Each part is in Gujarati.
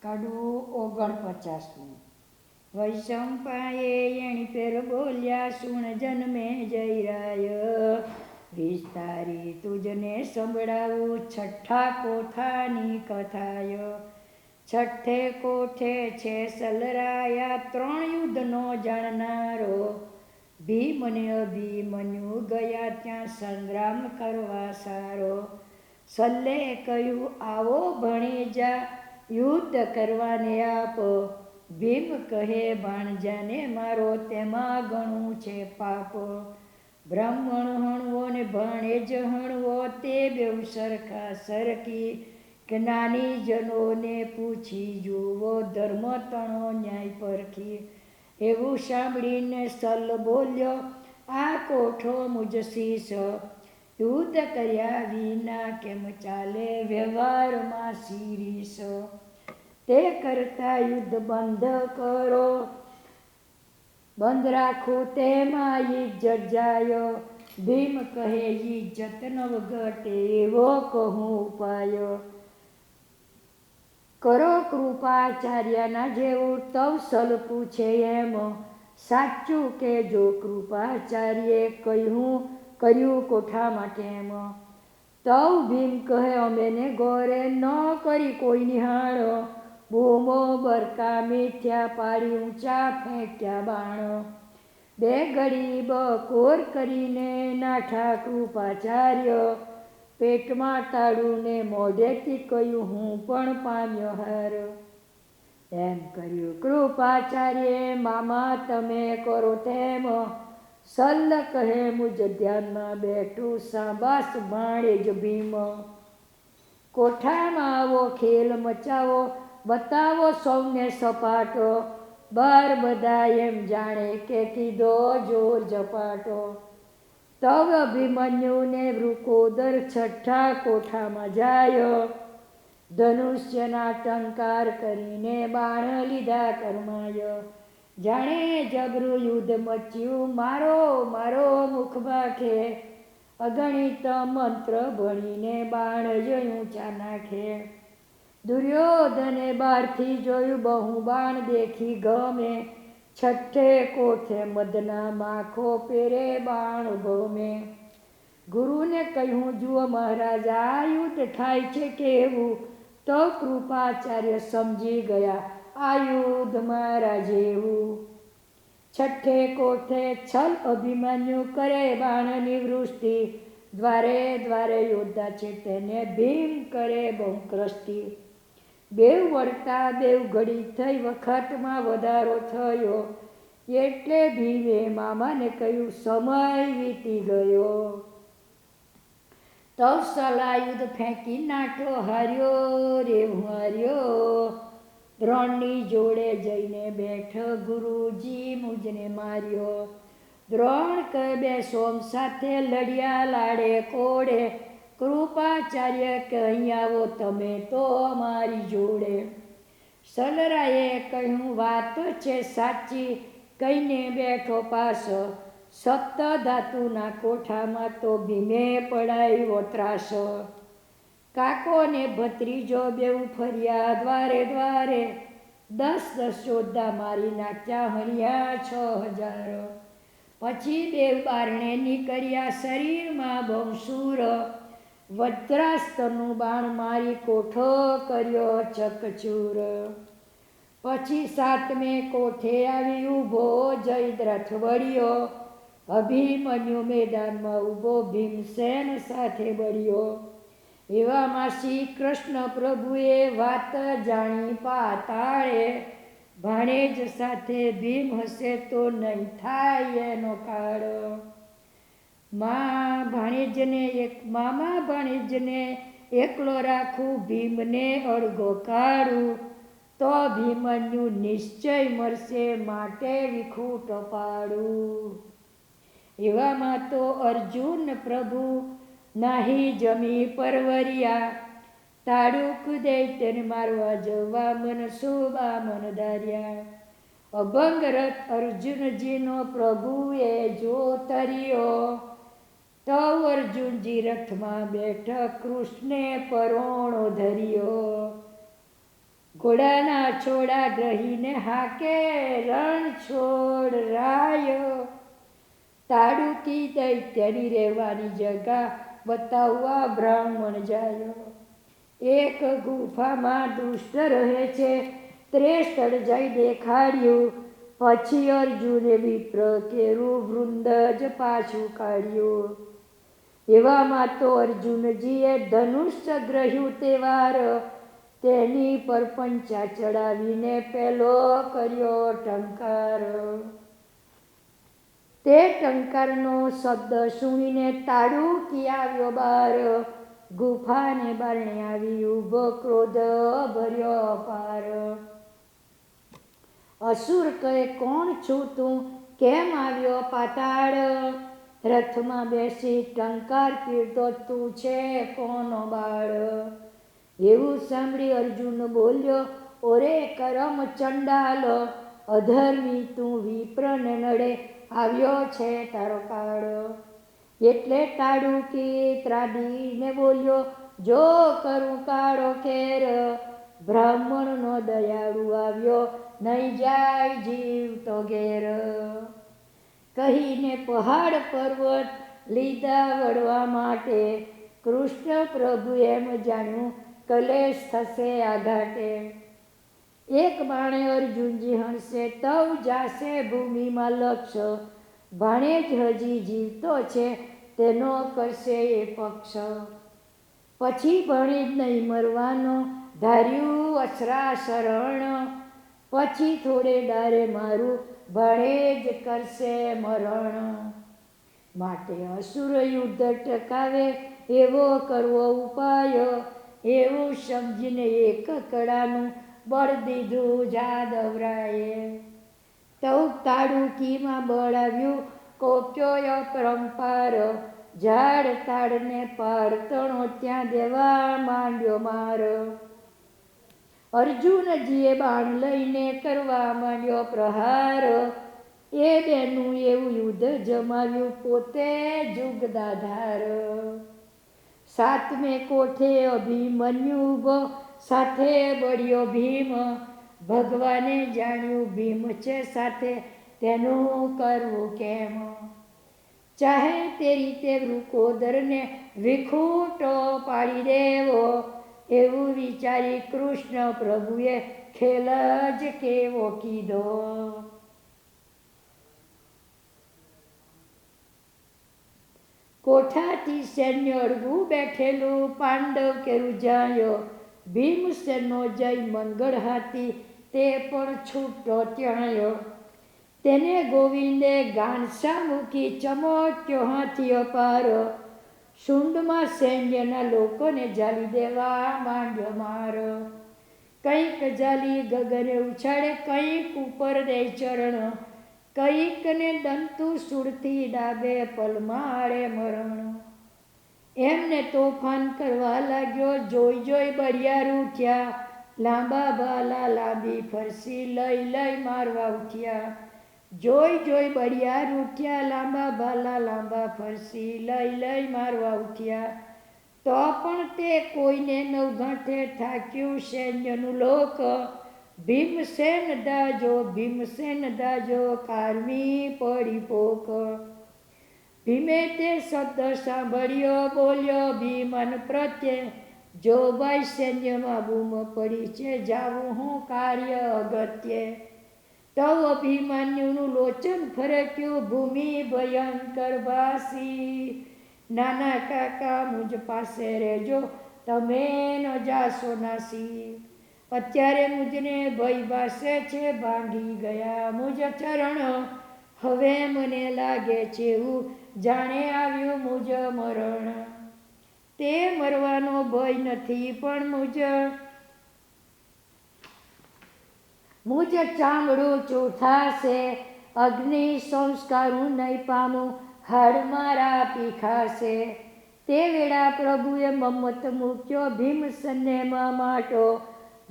કડવું 49. વૈશંપાએ એણી પેર બોલ્યા, સુણ જન્મે જયરાય, વિસ્તારી તુજને સંભળાવું છઠ્ઠા કોઠાની કથાય. છઠ્ઠે કોઠે છે સલરાયા, 3 યુદ્ધનો જાણનારો, ભીમ ને અભિમન્યુ ગયા ત્યાં સંગ્રામ કરવા સારો. સલ્લે કહ્યું, આવો ભણેજા યુદ્ધ કરવાને આપ. ભીમ કહે, ભાણજાને મારો તેમાં ઘણું છે પાપ. બ્રાહ્મણ હણવો ને ભાણેજ હણવો, તે બેઉ સરખા સરખી, જ્ઞાની જનોને પૂછી જુઓ, ધર્મ તણો ન્યાય પરખી. એવું સાંભળીને સલ બોલ્યો, આ કોઠો મુજ શીશ, યુદ્ધ કર્યા વિના કેમ ચાલે વ્યવહારમાં શિરીષ. તે કરતા યુદ્ધ બંધ કરો, બંધ રાખું તેમાં ઇજ્જત જાય. ભીમ કહે, ઇજ્જત નવ ઘટે એવો કહું ઉપાય. કરો કૃપાચાર્યના જેવું, તવ સલ પૂછે એમ, સાચું કે જો કૃપાચાર્યે કર્યું કોઠા માટે એમ. તવ ભીમ કહે, અમે ને ગોરે ન કરી કોઈ નિહાળ, બૂમો બરકા મીઠ્યા પાડી ઊંચા ફેંક્યા બાણ. 2 ઘડી બકોર કરીને નાઠા કૃપાચાર્ય, પેટમાં તાળું ને મોઢેથી કહ્યું, હું પણ પામ્યો હાર. એમ કર્યું કૃપાચાર્યે, મામા તમે કરો તેમ. સલ્લ કહે, મુજ ધ્યાનમાં બેઠું, સાબાસ ભાણેજ ભીમ. કોઠામાં આવો ખેલ મચાવો, બતાવો સૌને સપાટો. બાર બધા એમ જાણે કે કીધો જોર ઝપાટો. તવ અભિમન્યુને વૃકોદર છઠ્ઠા કોઠામાં જાય, ધનુષ્યના ટંકાર કરીને બાણ લીધા કરમાય. જાણે જબરું યુદ્ધ મચ્યું, મારો મારો મુખ ભાખે, અગણિત મંત્ર ભણીને બાણ જ ઊંચા નાખે. દુર્યોધને બહારથી જોયું, બહુ બાણ દેખી ગમે, છઠ્ઠે કોઠે મદના માખો પેરે બાણ ભમે. ગુરુને કહ્યું, જુઓ મહારાજ, આ યુદ્ધ થાય છે કેવું. તો કૃપાચાર્ય સમજી ગયા, આ યુદ્ધ મારા જેવું. છઠ્ઠે કોઠે છલ અભિમન્યુ કરે બાણની વૃષ્ટિ, દ્વારે દ્વારે યોદ્ધા છે તેને ભીમ કરે બહુ કૃષ્ટિ. બેઉ વળતા બેઉ ઘડી થઈ, વખતમાં વધારો થયો, એટલે ભીમે મામાને કહ્યું, સમય વીતી ગયો. તવ સલા યુદ્ધ ફેંકી નાઠો, હાર્યો રે હું હાર્યો. દ્રોણની જોડે જઈને બેઠ, ગુરુજી મુજને માર્યો. દ્રોણ કહે, બે સોમ સાથે લડ્યા લાડે કોડે, કૃપાચાર્ય કે અહીં આવો તમે તો મારી જોડે. સલરાએ કહ્યું, વાત છે સાચી, કહીને બેઠો પાસ. સપ્ત ધાતુના કોઠામાં તો ભીમે પડાવ્યો ત્રાસ. કાકો ને ભત્રીજો બેઉ ફર્યા દ્વારે દ્વારે, 10 યોદ્ધા મારી નાખ્યા હરિયા 6000. પછી બેઉ બારણે નીકળ્યા, શરીરમાં બહુ શૂર, વજ્રાસ્ત્રનું બાણ મારી કોઠો કર્યો ચકચૂર. પછી 7મે કોઠે આવી ઊભો, જયદ્રથ વળ્યો, અભિમન્યુ મેદાનમાં ઊભો, ભીમસેન સાથે બળ્યો. એવામાં શ્રી કૃષ્ણ પ્રભુએ વાત જાણી પાતાળે, ભાણેજ સાથે ભીમ હશે તો નહીં થાય એનો કાળ. મામા ભાણેજને એકલો રાખું, ભીમને અળગો કાઢું, તો અભિમન્યુ નિશ્ચય મરશે, માટે વિખૂટ પાડું. એવામાં તો અર્જુન પ્રભુ નાહી જમી પરવરિયા, તાડુક દૈત્યને મારવા જવા મન શુભા મન ધાર્યા. અભંગ રથ અર્જુનજીનો પ્રભુએ જો તર્યો, તવ અર્જુનજી રથમાં બેઠ કૃષ્ણે પરોણો ધર્યો. ઘોડાના છોડા ગ્રહીને હાકે રણ છોડ રાયો. તાડુકી દૈત્યની રહેવાની જગા બતાવવા બ્રાહ્મણ જાયો. એક ગુફામાં દુષ્ટ રહે છે તે સ્થળ જઈ દેખાડ્યું. પછી અર્જુને વિપ્ર કેરું વૃંદ જ પાછું કાઢ્યું. એવામાં તો અર્જુનજીએ ધનુષ્ય ગ્રહ્યું તે વાર, તેની પર પંચા ચડાવીને પેલો કર્યો ટંકાર. તે ટંકારનો શબ્દ સુણીને તાડુકી આવ્યો બાર. ગુફાને બારણે આવી ઊભો ક્રોધ ભર્યો અપાર. અસુર કહે કોણ છું તું, કેમ આવ્યો પાતાળ? રથમાં બેસી ટંકાર પીડતો તું છે કોનો બાળ? એવું સાંભળી અર્જુન બોલ્યો, ઓરે કરમ ચંડાલ, અધર્મી તું વિપ્રને નડે આવ્યો છે તારો કાળ. એટલે તાડુકી ત્રાડીને બોલ્યો, જો કરું કાળો કેર, બ્રાહ્મણનો દયાળુ આવ્યો નહીં જાય જીવ તો ઘેર. કહીને પહાડ પર્વત લીધા વળવા માટે, કૃષ્ણ પ્રભુ એમ જાણ્યું કલેશ થશે આઘાટે. એક બાણે અર્જુનજી હણશે તવ જાશે ભૂમિમાં લક્ષ, ભાણે જ હજી જીવતો છે તેનો કરશે એ પક્ષ. પછી ભણે જ નહીં મરવાનો ધાર્યું અસરા શરણ, પછી થોડે ડારે મારું ભણે જ કરશે મરણ. માટે અસુર યુદ્ધ ટકાવે એવો કરવો ઉપાય, એવું સમજીને એક કડાનું બળ દીધું જાદવરાએ. તવ તાડુકીમાં બળ આવ્યું કોપ્યો અપરંપાર, ઝાડ તાડને પાડતણો ત્યાં દેવા માંડ્યો માર. અર્જુનજીએ બાણ લઈને કરવા માંડ્યો પ્રહાર, એ બેનું એવું યુદ્ધ જમાવ્યું પોતે જુગદાધાર. સાતમે કોઠે અભિમન્યુ ઊભો સાથે બળ્યો ભીમ, ભગવાને જાણ્યું ભીમ છે સાથે તેનું કરવું કેમ. ચાહે તે રીતે વૃકોદરને વિખૂટો પાડી દેવો, એવું વિચારી કૃષ્ણ પ્રભુએ ખેલ જ કેવો કીધો. કોઠાથી સૈન્ય અડવું બેઠેલું પાંડવ કેરું જાયો, ભીમસેનનો જય મંગળ હાથી તે પણ છૂટો ત્યાંયો. તેને ગોવિંદે ગાંસા મૂકી ચમક્યો હાથી અપાર, શુંડમાં સૈન્યના લોકોને જાલી દેવા માંડ્યો માર. કંઈક જાલી ગગને ઉછાળે કંઈક ઉપર દે ચરણ, કંઈકને દંતુ સુરથી ડાબે પલમાળે મરણ. એમને તોફાન કરવા લાગ્યો જોઈ જોઈ બળિયાર ઉઠ્યા, લાંબા ભાલા લાંબી ફરસી લઈ લઈ મારવા ઉઠ્યા. જોઈ જોઈ બળિયાર ઉઠ્યા, લાંબા ભાલા લાંબા ફરસી લઈ લઈ મારવા ઉઠ્યા. તો પણ તે કોઈને નવઘાંઠે થાક્યું સૈન્યનું લોક, ભીમસેન દાજો ભીમસેન દાજો કારમી પડી પોક. ભીમે તે શબ્દ સાંભળ્યો બોલ્યો ભીમન પ્રત્યે, જો ભાઈ સૈન્યમાં બૂમ પડી છે જાવું હું કાર્ય અગત્ય. તવ અભિમન્યુનું લોચન ફરક્યું ભૂમિ ભયંકર ભાસી, નાના કાકા મુજ પાસે રહેજો તમે ન જાશો નાસી. અત્યારે મુજને ભય ભાસે છે ભાંગી ગયા મુજ ચરણ, હવે મને લાગે છે એવું જાણે આવ્યું મુજ મરણ. તે મરવાનો ભય નથી પણ મુજ ચામડું ચોથાશે, અગ્નિ સંસ્કારું નહીં પામું હાડ મારા પીખાશે. તે વેળા પ્રભુએ મમ્મત મૂક્યો ભીમસેનને માટો,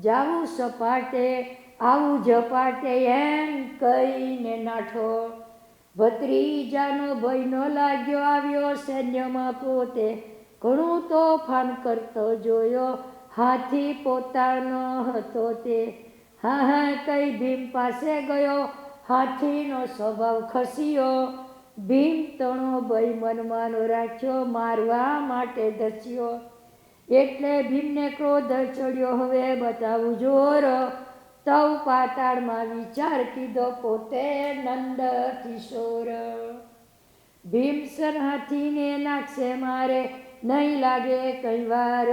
જાવું સપાટે આવું ઝપાટે એમ કહીને નાઠો. ભત્રીજાનો ભય ન લાગ્યો આવ્યો સૈન્યમાં પોતે, ઘણું તોફાન કરતો જોયો હાથી પોતાનો હતો તે હા કઈ ભીમ પાસે ગયો, હાથીનો સ્વભાવ ખસ્યો. ભીમ તણો ભય મનમાં રાખ્યો, મારવા માટે ધસ્યો. એટલે ભીમને ક્રોધ ચડ્યો, હવે બતાવું જોર. તવ પાતાળમાં વિચાર કીધો, પોતે નંદ કિશોર. ભીમસર હાથીને નાખશે મારે, નહીં લાગે કઈ વાર.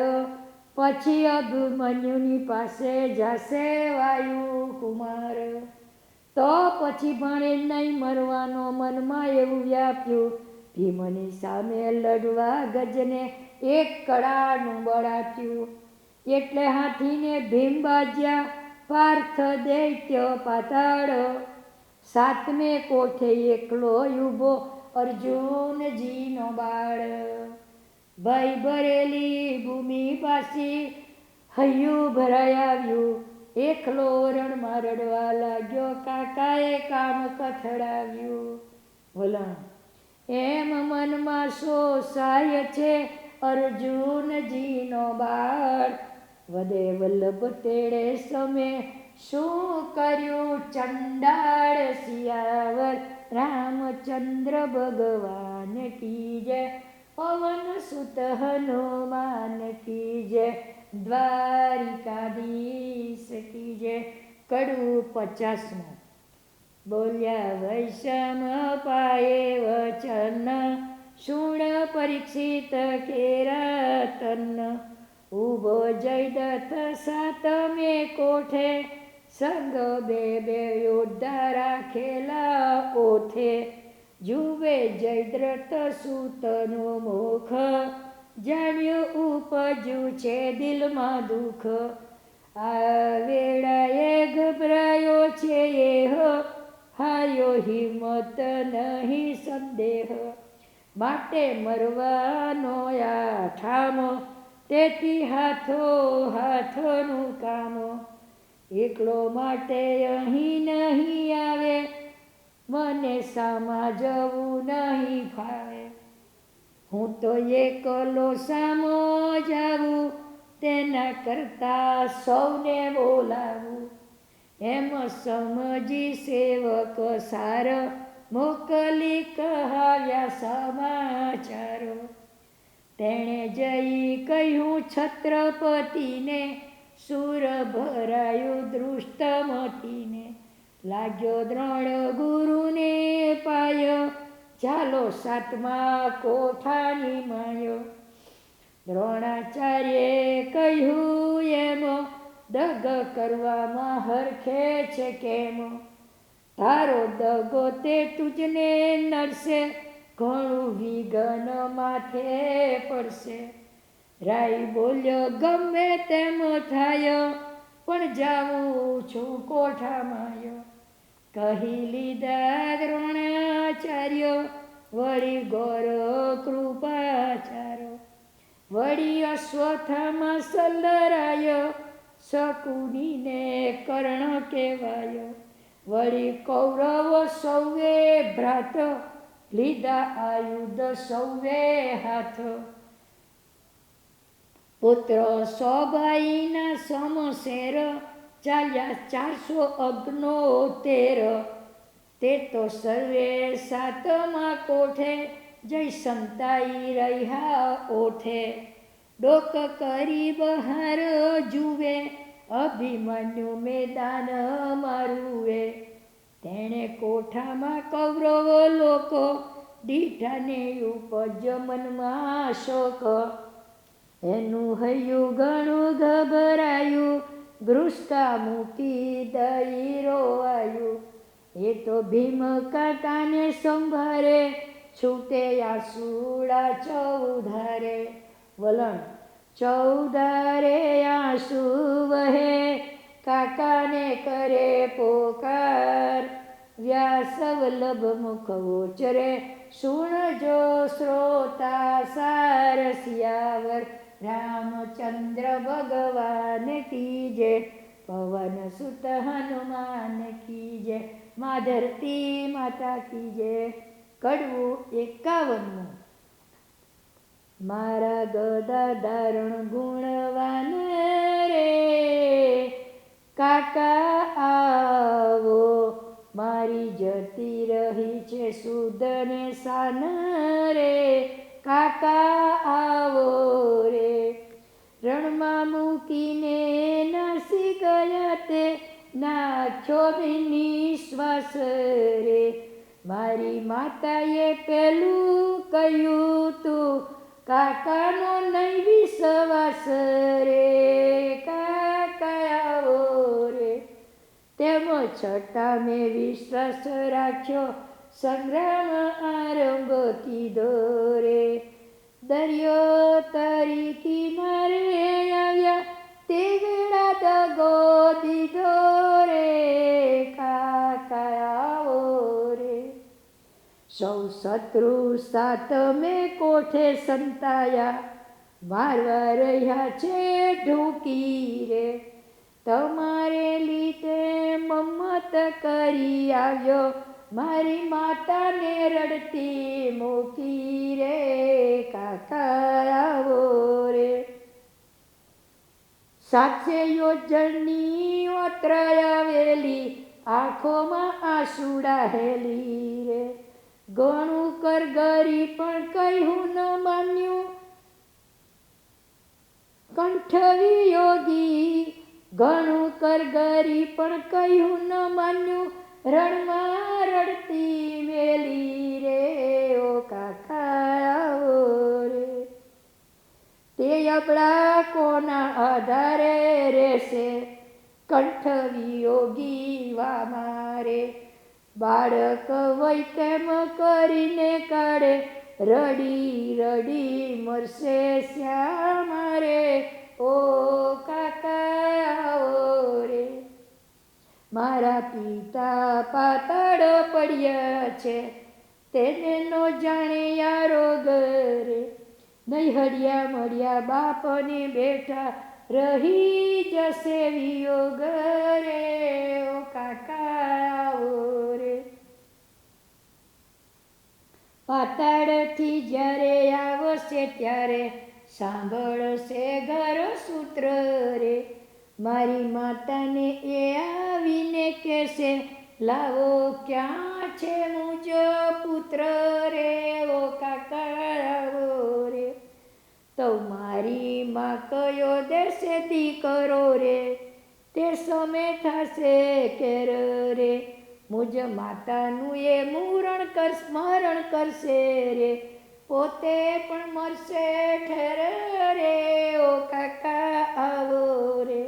પછી અભિમન્યુની પાસે જાશે વાયુ કુમાર. તો પછી ભણે નહીં મરવાનો, મનમાં એવું વ્યાપ્યું. ભીમની સામે લડવા ગજને એક કડાનું બળ આપ્યું. એટલે હાથીને ભીમ બાજ્યા, પાર્થ દૈત્ય પાતાળ. સાતમે કોઠે એકલો ઊભો, અર્જુનજીનો બાળ. ભય ભરેલી ભૂમિ પાછી, હૈયું ભરાઈ આવ્યું. એકલો રણમાં રડવા લાગ્યો, કાકાએ કામ કથળાવ્યું. વલણ એમ મનમાં સોસાય છે, અર્જુનજીનો બાળ. વદે વલ્લભ તેડે સમે, શું કર્યું ચંડાળ. સિયાવર રામચંદ્ર ભગવાન કી જય, પવન સુત હનુમાન કી જય, દ્વારિકાધીશ કી જય. કડવું 50. બોલ્યા વૈષમ પાયે વચન, શુણ પરીક્ષિત કેરા તન. ઉભો જયદ્રથ સાતમે કોઠે, સંગ બે યોદ્ધા રાખેલા ઓઠે. જુએ જયદ્રથ સૂતનું મુખ, જાણ્યું ઉપજ્યું છે દિલમાં દુઃખ. આ વેળાએ ગભરાયો છે એહ, હાર્યો હિંમત નહીં સંદેહ. માટે મરવાનો આ ઠામ, તેથી હાથો હાથનું કામ. એકલો માટે અહીં નહીં આવે, મને સામા જવું નહીં ફાવે. હું તો એકલો સામો જાવું, તેના કરતા સૌને બોલાવું. એમ સમજી સેવક સાર, મોકલી કહાવ્યા સમાચારો. તેણે જઈ કહ્યું છત્રપતિને, સુર ભરાયું દૃષ્ટમતીને. લાગ્યો દ્રોણ ગુરુને પાયો, ચાલો સાતમા કોઠાની માયો. દ્રોણાચાર્યે કહ્યું એમ, દગ કરવામાં હરખે છે કેમ. તારો દગો તે તુજને નડશે, ઘણું વિઘ્ન માથે પડશે. રાય બોલ્યો ગમે તેમ થાય, પણ જાઉં છું કોઠામાં. કહી લીધા દ્રોણાચાર્ય, વળી ગોર કૃપાચાર્ય. વળી અશ્વત્થામા સલરાય, શકુનીને કર્ણ કહેવાય. વળી કૌરવો સૌએ ભ્રાત, લીધા આયુધ સૌએ હાથ. પુત્ર સૌભાઈના સમશેર, ચાલ્યા 469. તે તો સર્વે સાતમા કોઠે, જય સંતાઈ રહ્યા ઓઠે. ડોક કરી બહાર જુએ, અભિમન્યુ મેદાન મારુએ. તેણે કોઠામાં કૌરવ લોકો, દીઠાને ઉપજ મનમાં શોક. એનું હૈયું ઘણું ગભરાયું, ગૃષ્ટા મૂકી દઈ રોવાયું. એ તો ભીમ કાકાને સંભારે, છૂટે આસુડા ચૌધારે. વલણ ચૌધારે આંસુ વહે, કાકાને કરે પોકાર. વ્યાસ વલ્લભ મુખ ઉચરે, સુણજો શ્રોતા સાર. સિયાવર રામચંદ્ર ભગવાન કી જય, પવન સુત હનુમાન કી જય, મા ધરતી માતા કી જય. કડવું 51. મારા ગદા ધારણ ગુણવાન રે કાકા આવો, મારી જતી રહી છે સુદને સાન રે કાકા આવો રે. રણમાં મૂકીને નાસી ગયા તે નાખ્યો નિશ્વાસ રે. મારી માતાએ પેલું કહ્યું તું કાકાનો નહીં વિશ્વાસ રે કાકા આવો રે. તેમ છતાં મેં વિશ્વાસ રાખ્યો, સંગ્રામ આરંભ કીધો રે. દરિયો તરી કિનારે આવ્યા તે વેળા દગો દીધો રે કાકા આવો રે. સૌ શત્રુ સાત મેં કોઠે સંતાયા, મારવા રહ્યા છે ઢૂકી રે. તમારે લીધે મમ્મત કરી આવ્યો, મારી માતાને રડતી મૂકી રે કાકા આવો રે. 700 યોજનની ઓત્ર આવેલી, આંખોમાં આંસુડા હેલી રે. ઘણું કરગરી પણ કહ્યું ન માન્યું, કંઠવી યોગી. ઘણું કરગરી પણ કહ્યું ન માન્યું, રણમાં રડતી મેલી રે ઓ કાકા આવો રે. તે અબળા કોના આધારે રહેશે, કંઠવી યોગી વા મારે. બાળક વય તેમ કરીને કાઢે, રડી રડી મરશે શ્યામ રે ઓ કાકા આવો રે. મારા પિતા પાતળ પડ્યા છે, તેને નો જાણે આ રોગ રે. નહીં હળિયા મળ્યા બાપને બેઠા, રહી જશે વિયોગ રે ઓ કાકા આવો રે. પાતાળથી જ્યારે આવશે ત્યારે સાંભળશે ઘર સૂત્ર રે. મારી માતાને એ આવીને કહેશે, લાવો ક્યાં છે મુજ પુત્ર રે ઓ કાકા આવો રે. તો મારી માં કયો દેશે દીકરો રે, તે સમય થશે કેર રે. મુજ માતાનું એ સ્મરણ કરશે રે, પોતે પણ મરશે ઠેર રે ઓ કાકા આવો રે.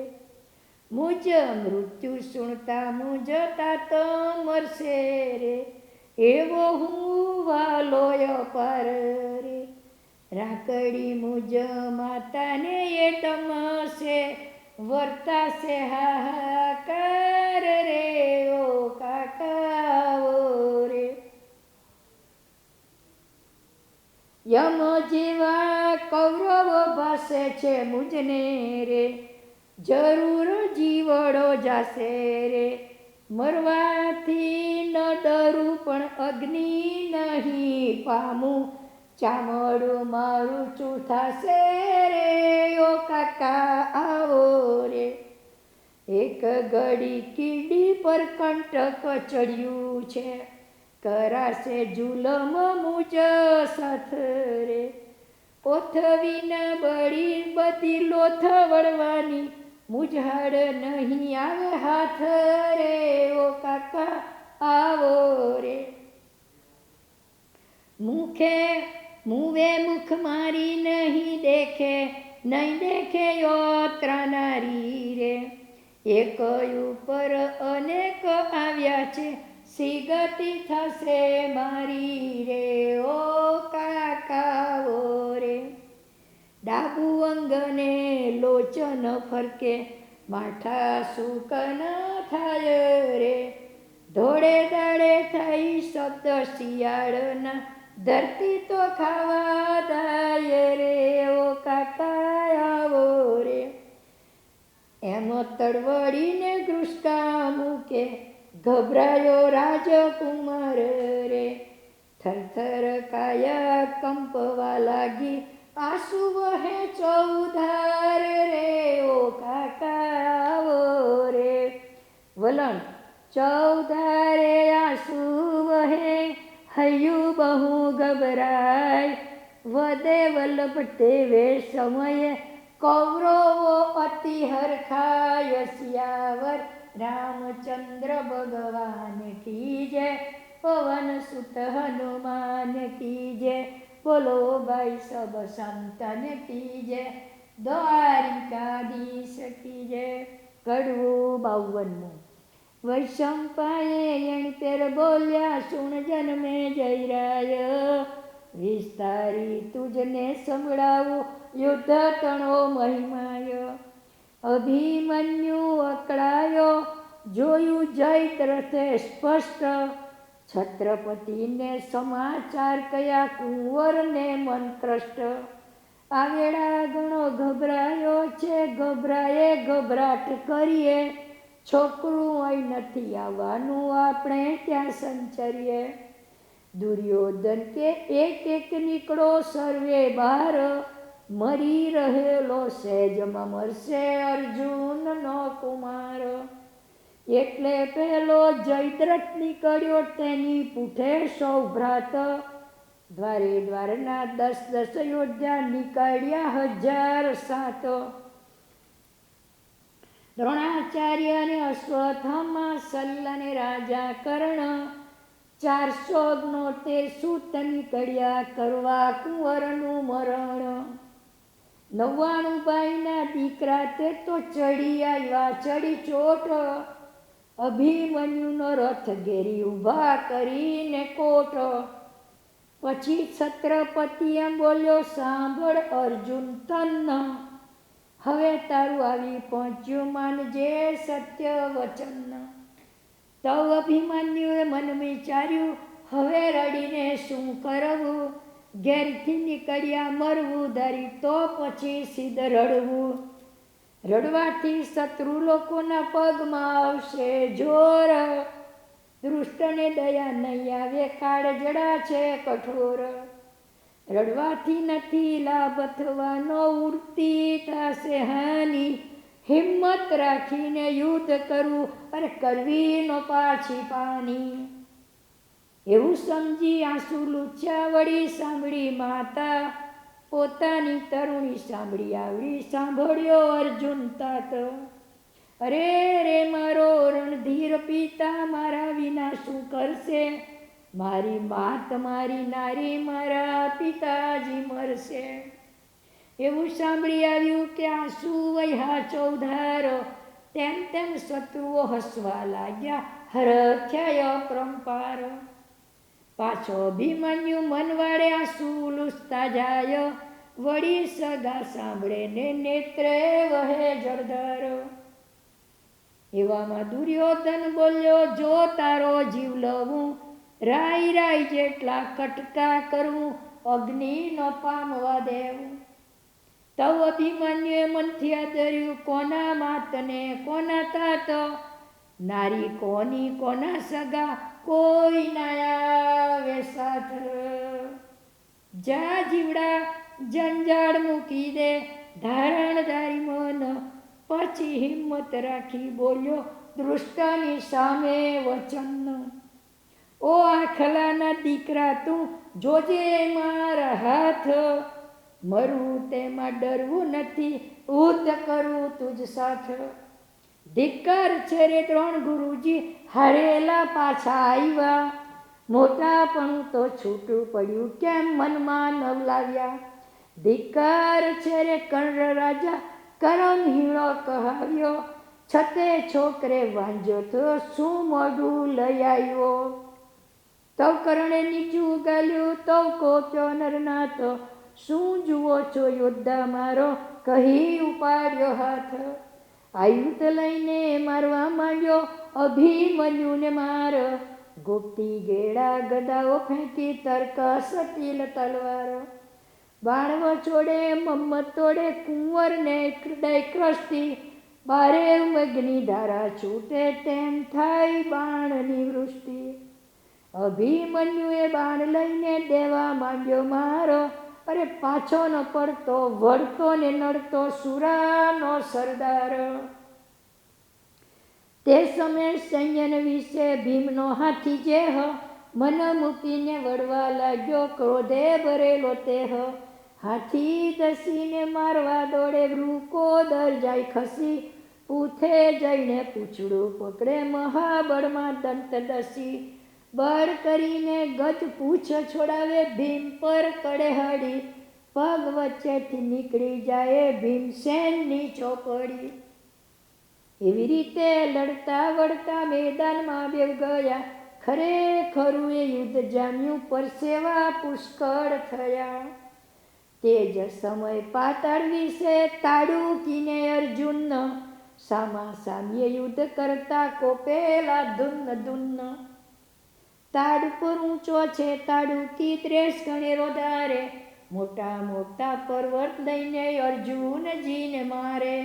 મુજ મૃત્યુ સુણતા મુજતા તો મરશે રે, એવો હું વાલોય પર રે. રાખડી મુજ માતાને એ તમશે, વર્તાશે હાહાકાર રે ઓ કાકા આવો રે. યમ જેવા કૌરવ ભાસે છે મુજને રે, જરૂર જીવડો જાશે રે. મરવાથી ન ડરું પણ અગ્નિ નહીં પામું, ચામડું મારું ચૂથાશે રે ઓ કાકા આવો રે. એક ઘડી કીડી પર કંટક ચડ્યું છે, કરાશે જુલમ મુજ સાથ રે. પોથવીના બળી બધી લોથ વળવાની, મુજાડ નહીં આવે હાથ રે ઓ કાકા આવો રે. મુવે મુખ મારી નહીં દેખે યોત્રા નારી રે. એક ઉપર અનેક આવ્યા છે, સી ગતિ થશે મારી રે ઓ કાકાઓ રે. ડાબુ અંગને લોચન ફરકે, માઠા સુકન થાય રે. ધોળે દાડે થઈ શબ્દ શિયાળના, ધરતી તો ખાવા દાય રે ઓ કાકા આવો રે. એમ તડવડીને ઘૃષ્કા મૂકે, ગભરાયો રાજકુમાર રે. થરથર કાયા કંપવા લાગી, આંસુ વહે ચૌધાર રે ઓ કાકા આવો રે. વલણ ચૌધારે આંસુ વહે હૈયું બહુ ગભરાય. વદે વલ્લભ તેવે સમયે કૌરવો અતિ હરખાય. સિયાવર રામચંદ્ર ભગવાન કી જય. પવન સુત હનુમાન કી જય. બોલો ભાઈ સબ સંતન કી જય. દ્વારિકાધીશ કી જય. કડવું 52. વૈશંપાયે એણપેર બોલ્યા સુણ જન્મે જયરાય. વિસ્તારી તુજને સંભળાવું યુદ્ધ તણો મહિમાય. અભિમન્યુ અકળાયો જોયું જયદ્રથે સ્પષ્ટ. છત્રપતિને સમાચાર કયા કુંવરને મન ત્રષ્ટ. આવેડા ઘણો ગભરાયો છે ગભરાએ ગભરાટ કરીએ. છોકરું અહીં નથી આવવાનું આપણે ત્યાં સંચરીએ. દુર્યોધન કે એક નીકળો સર્વે બહાર. મરી રહેલો સહેજમાં મરશે અર્જુનનો કુમાર. એટલે પેલો જયદ્રથ નીકળ્યો તેની પૂઠે સૌ ભ્રાત. દ્વારે દ્વારના 10 યોદ્ધા નીકળ્યા 1007. દ્રોણાચાર્ય અને અશ્વત્થામા સલ્લાને રાજા કર્ણ. 469 સૂત નીકળ્યા કરવા કુંવરનું મરણ. 99 ભાઈના દીકરા તે તો ચડી આવ્યા ચડી ચોટ. અભિમન્યુનો રથ ઘેરી ઊભા કરીને કોટ. પછી છત્રપતિ એમ બોલ્યો સાંભળ અર્જુન તન્ન. હવે તારું આવી પહોંચ્યું માનજે સત્ય વચન. તવ અભિમન્યુએ મન વિચાર્યું હવે રડીને શું કરવું. ઘેરથી નીકળ્યા મરવું ધરી તો પછી સીધ રડવું. રડવાથી શત્રુ લોકોના પગમાં આવશે જોર. દુષ્ટને દયા નહીં આવે કાળજડા છે કઠોર. રડવાથી નથી લાભ થવાનો ઉડતી થશે હાનિ. હિંમત રાખીને યુદ્ધ કરવું અરે કરવી નો પાછી પાની. એવું સમજી આંસુ લૂછ્યા વળી સાંભળી માતા. પોતાની તરુણી સાંભળી આવડી સાંભળ્યો અર્જુન તાત. અરે રે મારો રણધીર પિતા મારા વિના શું કરશે. મારી માત મારી નારી મારા પિતાજી મરશે. એવું સાંભળી આવ્યું કે આંસુ વહ્યા ચૌધાર. તેમ તેમ શત્રુઓ હસવા લાગ્યા હરખ્યા અપરંપાર. પાછો અભિમન્યુ મનવાડે આંસુ લૂછતા જાય. વળી સગા સાંભળે ને નેત્રે વહે જળધાર. એવામાં દુર્યોધન બોલ્યો જો તારો જીવ લવું. રાય રાય જેટલા કટકા કરવું અગ્નિનો પામવા દેવું. તવ અભિમન્યુએ મનથી આદર્યું કોના માતને કોના તાત. નારી કોની કોના સગા કોઈ ના આવે સાથ. જા જીવડા જંજાળ મૂકી દે ધારણધારી મન. પછી હિંમત રાખી બોલ્યો દૃષ્ટની સામે વચન. ઓ આખલાના દીકરા તું જોજે મારા હાથ. મરવું તેમાં ડરવું નથી યુદ્ધ કરવું તુજ સાથ. ધિક્કાર છે રે દ્રોણ ગુરુજી હારેલા પાછા આવ્યા. મોટાપણું તો છૂટું પડ્યું કેમ મનમાં નવલાવ્યા. ધિક્કાર છે રે કર્ણ રાજા કરમ હીણો કહાવ્યો. છતે છોકરે વાંજ્યો તો શું મોઢું લઈ આવ્યો. તવ કરણે નીચું ગાલ્યું તવ કોપ્યો નરનાથ. શું જુઓ છો યોદ્ધા મારો કહી ઉપાડ્યો હાથ. આયુધ લઈને મારવા માંડ્યો અભિમન્યુને માર. ગોપતી ગેડા ગદાઓ ફેંકી તર્ક સતીલ તલવાર. બાણવો છોડે મમ્મત તોડે કુંવરને ક્રષ્ટિ. બારે અગ્નિ ધારા છૂટે તેમ થાય બાણની વૃષ્ટિ. અભિમન્યુએ બાણ લઈને દેવા માંડ્યો મારો. અરે પાછો ન પડતો, વળતો ને નડતો સુરાનો સરદાર. તે સમયે સૈન્યને વિશે ભીમનો હાથી જેહ, મન મૂકીને વળવા લાગ્યો ક્રોધે ભરેલો તેહ. હાથી દસીને મારવા દોડે, વૃકો દર જાય ખસી, પૂથે જઈને પૂછડું પકડે મહાબળમાં દંત દસી. બળ કરીને ગજ પૂછ છોડાવે, ભીમ પર કડે હડી, પગ વચ્ચેથી નીકળી જાય ભીમસેનની ચોપડી. એવી રીતે લડતા વળતા મેદાનમાં બેવ ગયા, ખરેખરું એ યુદ્ધ જામ્યું, પરસેવા પુષ્કળ થયા. તે જ સમય પાતાળ વિશે તાડુકીને અર્જુન, સામા સામ્ય યુદ્ધ કરતા કોપેલા ધુન્ન ધુન્ન. તાડ પર ઊંચો છે તાડુકી, 30 ગણેરો ધારે, મોટા મોટા પર્વત લઈને અર્જુનજીને મારે.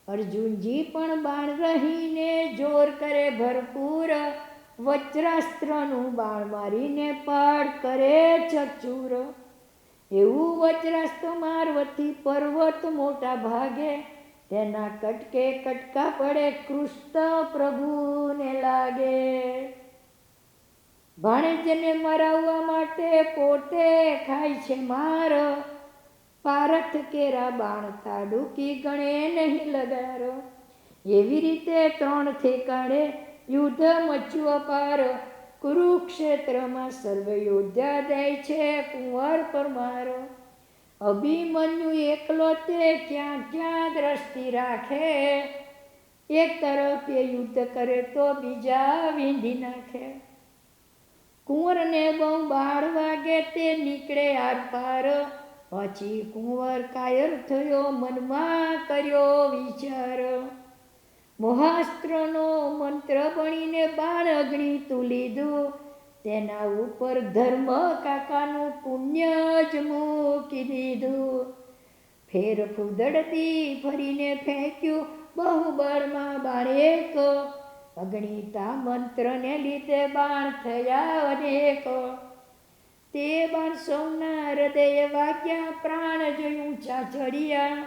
અર્જુનજી પણ બાણ રહીને જોર કરે ભરપૂર, વજ્રાસ્ત્રનું બાણ મારીને પાડ કરે ચકચૂર. એવું વજ્રાસ્ત્ર મારવાથી પર્વત મોટા ભાગે, તેના કટકે કટકા પડે કૃષ્ણ પ્રભુને લાગે. ભાણેજને મરાવવા માટે પોતે ખાય છે માર, પારથ કેરા બાણ તાડુકી ગણે નહીં લગાર. એવી રીતે 3 ઠેકાણે યુદ્ધ મચ્યું અપાર, કુરુક્ષેત્રમાં સર્વ યોધ્યા દે છે કુંવર પરમાર. અભિમન્યુ એકલો તે ક્યાં ક્યાં દ્રષ્ટિ રાખે, એક તરફ એ યુદ્ધ કરે તો બીજા વીંધી નાખે. કુંવરને બહુ બાળ વાગે તે નીકળે આર પાર, પછી કુંવર કાયર થયો મનમાં કર્યો વિચાર. મોહાસ્ત્રનો મંત્ર બનીને બાણ અગ્નિ તું લીધું, તેના ઉપર ધર્મ કાકાનું પુણ્ય જ મૂકી દીધું. ફેર ફૂદડતી ફરીને ફેંક્યું બહુબળમાં બાણ એક, અગણિતા મંત્રને લીધે બાણ થયા અનેક. તે બાણ સૌના હૃદય વાગ્યા, પ્રાણ જ ઊંચા ચડ્યા.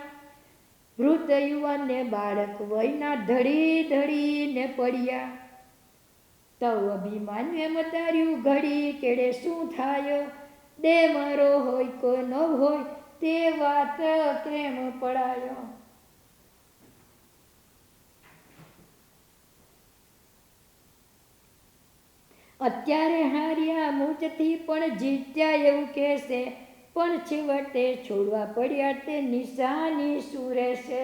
વૃદ્ધ યુવાનને બાળક વયના ધડી ધડીને પડ્યા. તવ અભિમાન્યુએ મતાર્યું ઘડી કેડે શું થાય, દે મારો હોય કોઈ ન હોય તે વાત કેમ પડાયો. અત્યારે હાર્યા મુજથી પણ જીત્યા એવું કહેશે, પણ છેવટે છોડવા પડ્યા તે નિશાની શું રહેશે.